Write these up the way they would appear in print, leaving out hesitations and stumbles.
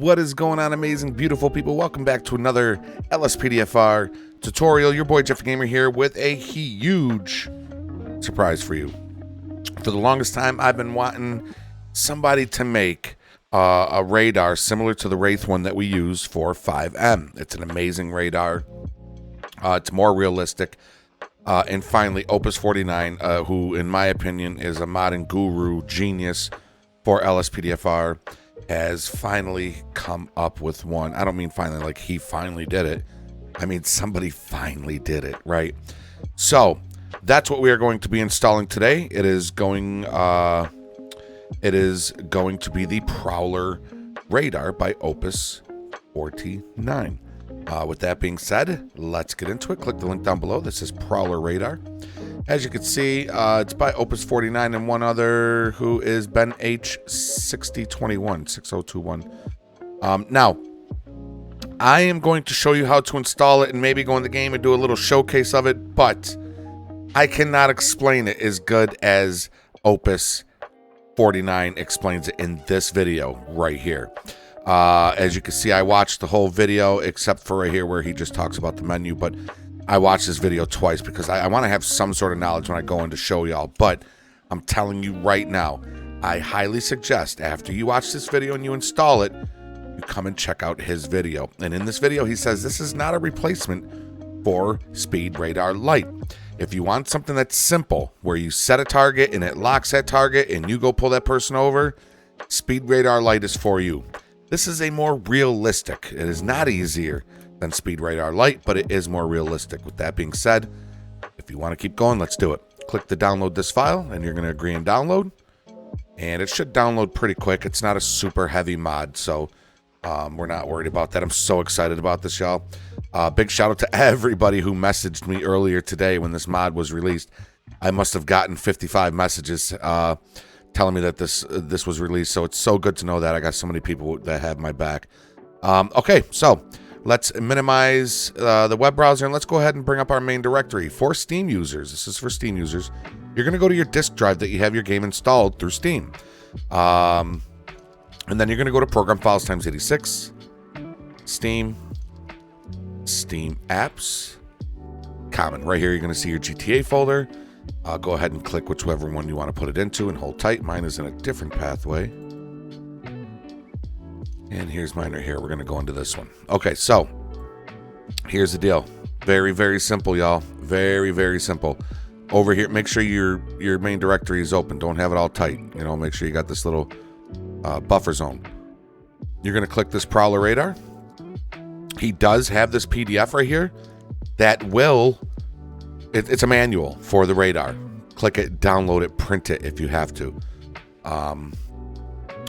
What is going on, amazing, beautiful people? Welcome back to another LSPDFR tutorial. Your boy Jeff Gamer here with a huge surprise for you. For the longest time, I've been wanting somebody to make a radar similar to the Wraith one that we use for FiveM. It's an amazing radar. It's more realistic. And finally, Opus 49, who in my opinion is a modding guru genius for LSPDFR, has finally come up with one. I don't mean finally like he finally did it. I mean somebody finally did it, right? So that's what we are going to be installing today. It is going to be the Prowler radar by Opus 49. With that being said, let's get into it. Click the link down below. This is Prowler radar. As you can see, it's by Opus 49 and one other who is Ben H6021, 6021. Now, I am going to show you how to install it and maybe go in the game and do a little showcase of it, but I cannot explain it as good as Opus 49 explains it in this video right here. As you can see, I watched the whole video except for right here where he just talks about the menu, but I watched this video twice because I want to have some sort of knowledge when I go in to show y'all. But I'm telling you right now, I highly suggest after you watch this video and you install it, you come and check out his video. And in this video, he says this is not a replacement for Speed Radar Lite. If you want something that's simple, where you set a target and it locks that target and you go pull that person over, Speed Radar Lite is for you. This is a more realistic. It is not easier than Speed Radar Lite, but it is more realistic. With that being said, if you want to keep going, let's do it. Click to download this file, and you're going to agree and download. And it should download pretty quick. It's not a super heavy mod, so we're not worried about that. I'm so excited about this, y'all. Big shout out to everybody who messaged me earlier today when this mod was released. I must have gotten 55 messages telling me that this was released, so it's so good to know that I got so many people that have my back. Okay, so let's minimize the web browser and let's go ahead and bring up our main directory for Steam users. This is for Steam users. You're going to go to your disk drive that you have your game installed through Steam. And then you're going to go to Program Files times 86, Steam, Steam Apps, Common. Right here, you're going to see your GTA folder. Go ahead and click whichever one you want to put it into and hold tight. Mine is in a different pathway. And here's mine right here. We're going to go into this one. Okay, so here's the deal. Very, very simple, y'all. Very, very simple. Over here, make sure your main directory is open. Don't have it all tight. You know, make sure you got this little buffer zone. You're going to click this Prowler radar. He does have this PDF right here that will... It's a manual for the radar. Click it, download it, print it if you have to.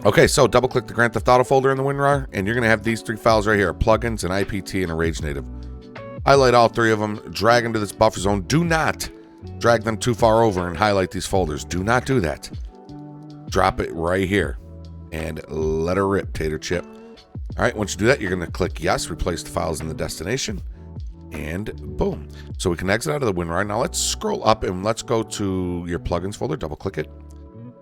Okay, so double click the Grand Theft Auto folder in the WinRAR, and you're going to have these three files right here, plugins, an IPT, and a Rage Native. Highlight all three of them, drag into this buffer zone. Do not drag them too far over and highlight these folders. Do not do that. Drop it right here, and let her rip, tater chip. All right, once you do that, you're going to click yes, replace the files in the destination. And boom. So we can exit out of the WinRAR. Now let's scroll up and let's go to your plugins folder. Double click it.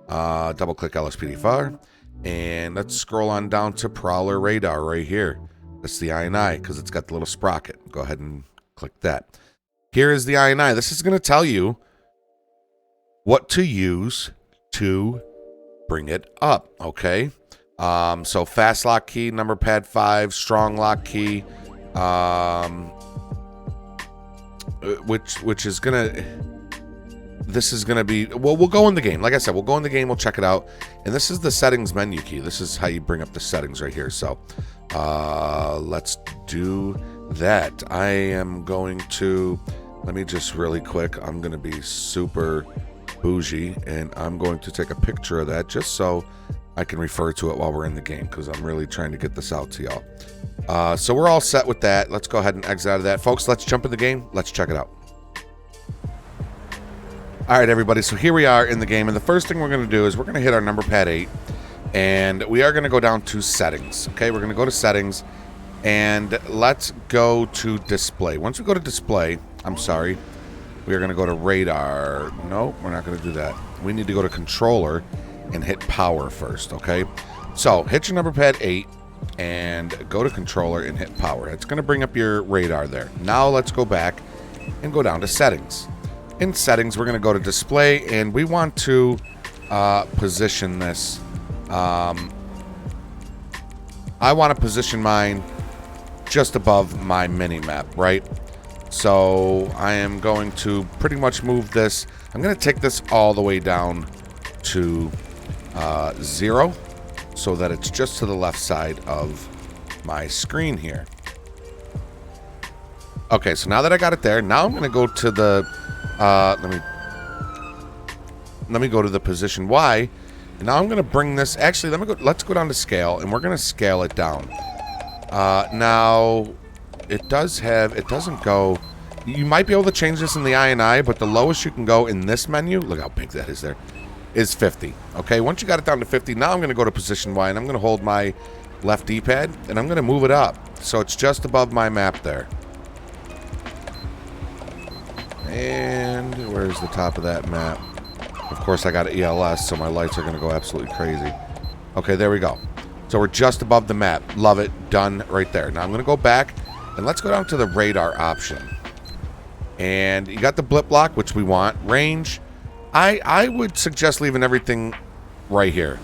Double click LSPDFR. And let's scroll on down to Prowler radar right here. That's the INI because it's got the little sprocket. Go ahead and click that. Here is the INI. This is going to tell you what to use to bring it up. Okay. So fast lock key, number pad 5, strong lock key. Which is gonna, this is gonna be, well, we'll go in the game. Like I said, we'll go in the game, we'll check it out. And this is the settings menu key. This is how you bring up the settings right here. So let's do that. I am going to, let me just really quick, I'm gonna be super bougie and I'm going to take a picture of that just so I can refer to it while we're in the game, because I'm really trying to get this out to y'all. So we're all set with that. Let's go ahead and exit out of that. Folks, let's jump in the game. Let's check it out. All right, everybody. So here we are in the game. And the first thing we're going to do is we're going to hit our number pad 8. And we are going to go down to settings. Okay, we're going to go to settings. And let's go to display. Once we go to display, I'm sorry, we are going to go to radar. No, we're not going to do that. We need to go to controller and hit power first, okay? So hit your number pad 8 and go to controller and hit power. It's going to bring up your radar there. Now let's go back and go down to settings. In settings, we're going to go to display, and we want to position this. I want to position mine just above my mini map, right? So I am going to pretty much move this. I'm going to take this all the way down to 0 so that it's just to the left side of my screen here. Okay, so now that I got it there, now I'm going to go to the let me go to the position Y, and now I'm going to bring this. Actually, let's go down to scale, and we're going to scale it down. Now it doesn't go. You might be able to change this in the INI, but the lowest you can go in this menu, look how big that is there, is 50. Okay, once you got it down to 50, now I'm going to go to position Y, and I'm going to hold my left D-pad, and I'm going to move it up so it's just above my map there. And where's the top of that map? Of course, I got an ELS, so my lights are going to go absolutely crazy. Okay, there we go. So we're just above the map. Love it. Done right there. Now I'm going to go back, and let's go down to the radar option. And you got the blip block, which we want. Range. I would suggest leaving everything right here.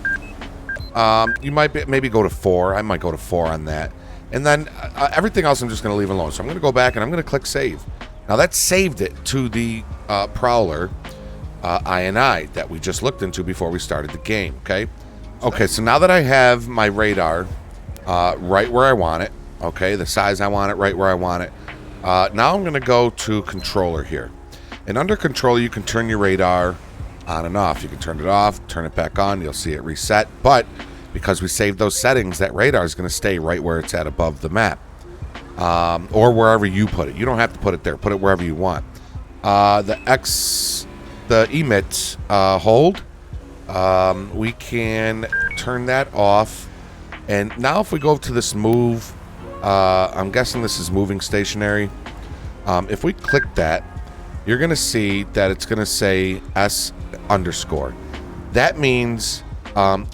You might maybe go to 4. I might go to 4 on that. And then everything else I'm just going to leave alone. So I'm going to go back, and I'm going to click save. Now that saved it to the Prowler INI that we just looked into before we started the game, okay? Okay, so now that I have my radar right where I want it, okay, the size I want it, right where I want it, now I'm going to go to controller here. And under controller, you can turn your radar on and off. You can turn it off, turn it back on, you'll see it reset. But because we saved those settings, that radar is going to stay right where it's at above the map. Or wherever you put it. You don't have to put it there. Put it wherever you want. The emit hold, we can turn that off. And now if we go to this move, I'm guessing this is moving stationary. If we click that, you're going to see that it's going to say S underscore. That means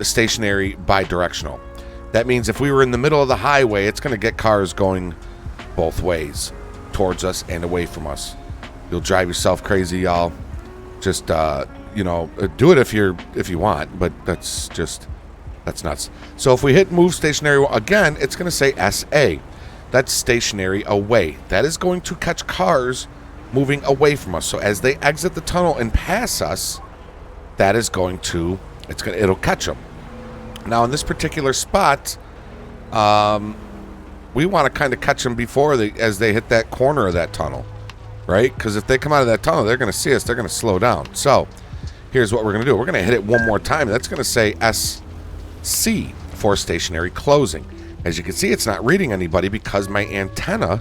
stationary bidirectional. That means if we were in the middle of the highway, it's going to get cars going both ways, towards us and away from us. You'll drive yourself crazy, y'all. Just you know, do it if you want, but that's nuts. So if we hit move stationary again, it's going to say SA. That's stationary away. That is going to catch cars moving away from us. So as they exit the tunnel and pass us, that is going to it'll catch them. Now in this particular spot, we want to kind of catch them before as they hit that corner of that tunnel, right? Because if they come out of that tunnel, they're going to see us. They're going to slow down. So here's what we're going to do. We're going to hit it one more time. That's going to say SC for stationary closing. As you can see, it's not reading anybody because my antenna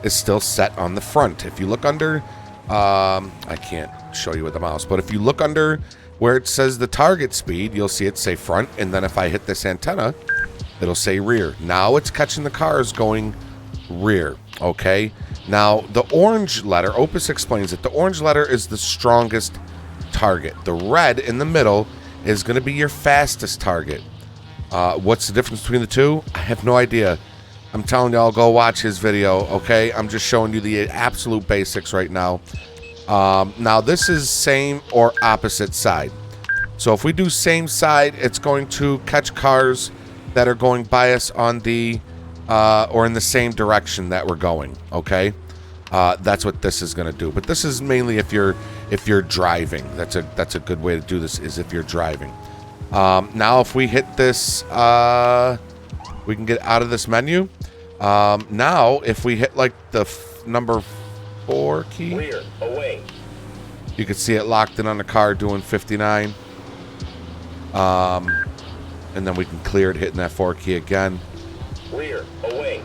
is still set on the front. If you look under, I can't show you with the mouse, but if you look under where it says the target speed, you'll see it say front, and then if I hit this antenna, it'll say rear. Now it's catching the cars going rear, okay? Now, the orange letter, Opus explains it, the orange letter is the strongest target. The red in the middle is going to be your fastest target. What's the difference between the two? I have no idea. I'm telling y'all, go watch his video, okay? I'm just showing you the absolute basics right now. Now, this is same or opposite side. So if we do same side, it's going to catch cars that are going by us on the or in the same direction that we're going, okay? That's what this is going to do. But this is mainly if you're driving. That's a good way to do this, is if you're driving. Now if we hit this, we can get out of this menu. Now if we hit like the number 4 key, rear, away, you can see it locked in on the car doing 59. And then we can clear it hitting that 4 key again. Rear, away.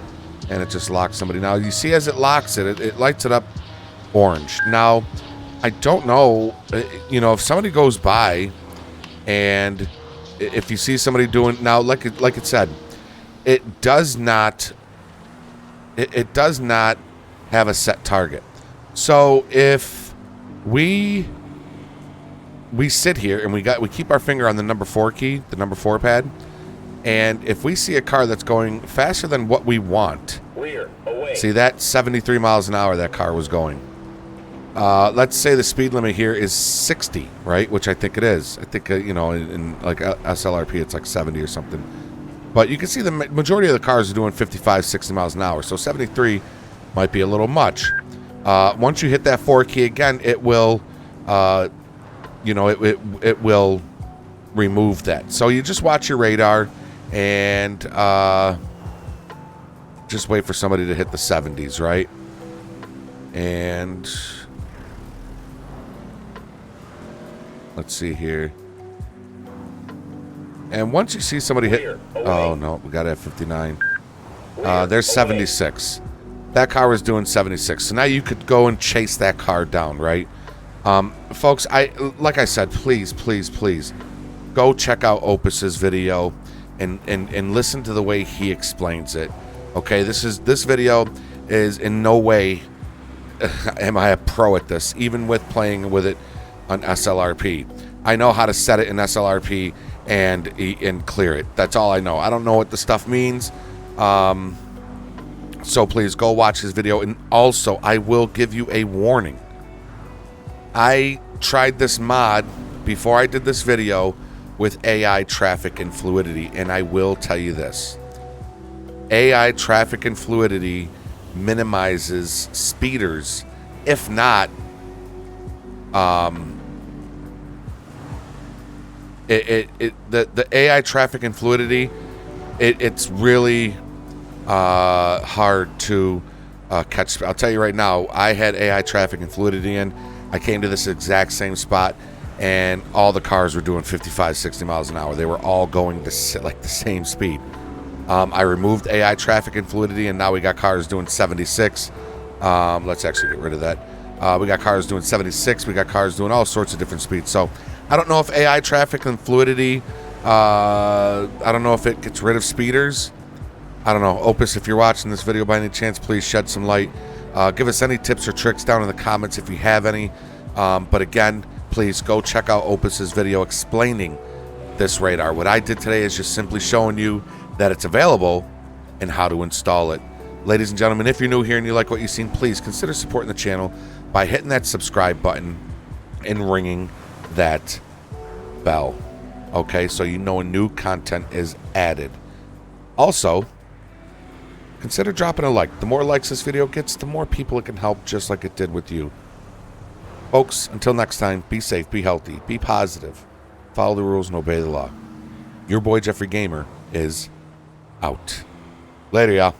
And it just locks somebody. Now you see as it locks it lights it up orange. Now I don't know, you know, if somebody goes by and if you see somebody doing, now like it said, it does not have a set target. So if we sit here and we keep our finger on the number 4 key, the number 4 pad, And if we see a car that's going faster than what we want, see that 73 miles an hour that car was going. Let's say the speed limit here is 60, right? Which I think it is. I think, you know, in like SLRP, it's like 70 or something. But you can see the majority of the cars are doing 55, 60 miles an hour. So 73 might be a little much. Once you hit that 4 key again, it will, you know, it will remove that. So you just watch your radar and just wait for somebody to hit the 70s, right? And let's see here. And once you see somebody hit... Oh, no, we got to have 59. There's 76. That car was doing 76. So now you could go and chase that car down, right? Folks, like I said, please, please, please, go check out Opus's video and listen to the way he explains it. Okay, this video is in no way am I a pro at this, even with playing with it on SLRP. I know how to set it in SLRP and clear it. That's all I know. I don't know what the stuff means. So please go watch his video. And also, I will give you a warning. I tried this mod before I did this video with AI traffic and fluidity, and I will tell you this. AI traffic and fluidity minimizes speeders, if not the AI traffic and fluidity, it's really hard to catch. I'll tell you right now, I had AI traffic and fluidity in. I came to this exact same spot, and all the cars were doing 55, 60 miles an hour. They were all going like the same speed. I removed AI traffic and fluidity, and now we got cars doing 76. Let's actually get rid of that. We got cars doing 76. We got cars doing all sorts of different speeds. So I don't know if AI traffic and fluidity, I don't know if it gets rid of speeders. I don't know. Opus, if you're watching this video by any chance, please shed some light. Give us any tips or tricks down in the comments if you have any. But again, please go check out Opus's video explaining this radar. What I did today is just simply showing you that it's available and how to install it. Ladies and gentlemen, if you're new here and you like what you've seen, please consider supporting the channel by hitting that subscribe button and ringing that bell. Okay, so you know when new content is added. Also, consider dropping a like. The more likes this video gets, the more people it can help, just like it did with you. Folks, until next time, be safe, be healthy, be positive, follow the rules, and obey the law. Your boy, Jeffrey Gamer, is out. Later, y'all.